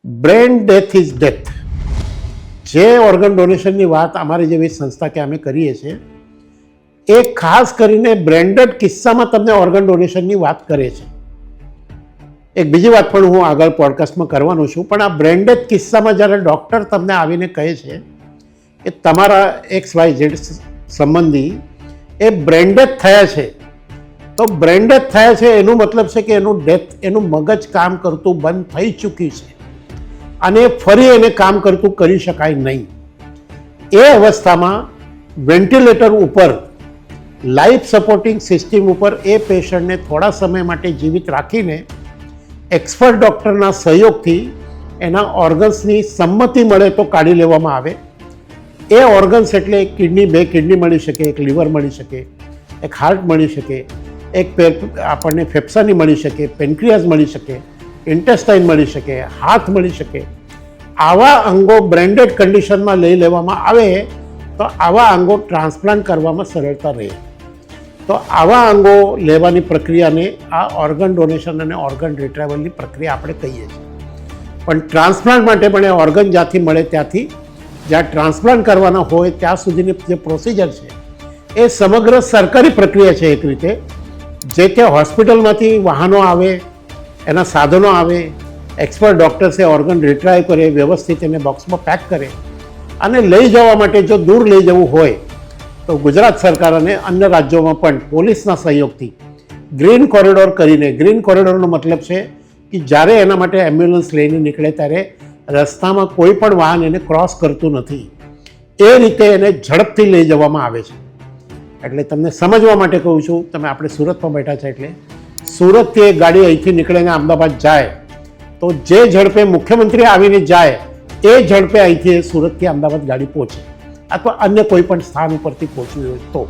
Brain death is death. જે organ ડોનેશનની વાત અમારી જેવી સંસ્થા કે અમે કરીએ છીએ એ ખાસ કરીને બ્રેન્ડેડ કિસ્સામાં તમને ઓર્ગન ડોનેશનની વાત કરે છે. એક બીજી વાત પણ હું આગળ પોડકાસ્ટમાં કરવાનો છું, પણ આ બ્રેન્ડેડ કિસ્સામાં જ્યારે ડૉક્ટર તમને આવીને કહે છે કે તમારા XYZ સંબંધી એ બ્રેન્ડેડ થયા છે, તો બ્રેન્ડેડ થયા છે એનું મતલબ છે કે એનું ડેથ, એનું મગજ કામ કરતું બંધ થઈ ચૂક્યું છે અને ફરી એને કામ કરતું કરી શકાય નહીં. એ અવસ્થામાં વેન્ટિલેટર ઉપર, લાઈફ સપોર્ટિંગ સિસ્ટમ ઉપર એ પેશન્ટને થોડા સમય માટે જીવિત રાખીને એક્સપર્ટ ડૉક્ટરના સહયોગથી એના ઓર્ગન્સની સંમતિ મળે તો કાઢી લેવામાં આવે. એ ઓર્ગન્સ એટલે એક કિડની, 2 કિડની મળી શકે, એક લીવર મળી શકે, એક હાર્ટ મળી શકે, એક આપણને ફેફસાની મળી શકે, પેન્ક્રિયાઝ મળી શકે, ઇન્ટેસ્ટાઇન મળી શકે, હાથ મળી શકે. આવા અંગો બ્રેન્ડેડ કન્ડિશનમાં લઈ લેવામાં આવે તો આવા અંગો ટ્રાન્સપ્લાન્ટ કરવામાં સરળતા રહે. તો આવા અંગો લેવાની પ્રક્રિયાને આ ઓર્ગન ડોનેશન અને ઓર્ગન રિટ્રાઇવલની પ્રક્રિયા આપણે કહીએ છીએ. પણ ટ્રાન્સપ્લાન્ટ માટે પણ એ ઓર્ગન જ્યાંથી મળે ત્યાંથી જ્યાં ટ્રાન્સપ્લાન્ટ કરવાના હોય ત્યાં સુધીની જે પ્રોસિજર છે એ સમગ્ર સરકારી પ્રક્રિયા છે. એક રીતે જે તે હોસ્પિટલમાંથી વાહનો આવે, એના સાધનો આવે, એક્સપર્ટ ડૉક્ટર્સે ઓર્ગન રિટ્રાઈવ કરે, વ્યવસ્થિત એને બોક્સમાં પેક કરે અને લઈ જવા માટે જો દૂર લઈ જવું હોય તો ગુજરાત સરકાર અને અન્ય રાજ્યોમાં પણ પોલીસના સહયોગથી ગ્રીન કોરિડોર કરીને, ગ્રીન કોરિડોરનો મતલબ છે કે જ્યારે એના માટે એમ્બ્યુલન્સ લઈને નીકળે ત્યારે રસ્તામાં કોઈ પણ વાહન એને ક્રોસ કરતું નથી, એ રીતે એને ઝડપથી લઈ જવામાં આવે છે. એટલે તમને સમજવા માટે કહું છું, તમે આપણે સુરતમાં બેઠા છે એટલે સુરતથી એક ગાડી અહીંથી નીકળીને અમદાવાદ જાય તો જે ઝડપે મુખ્યમંત્રી આવીને જાય એ ઝડપે અહીંથી સુરતથી અમદાવાદ ગાડી પહોંચે, અથવા અન્ય કોઈ પણ સ્થાન ઉપરથી પહોંચવી હોય તો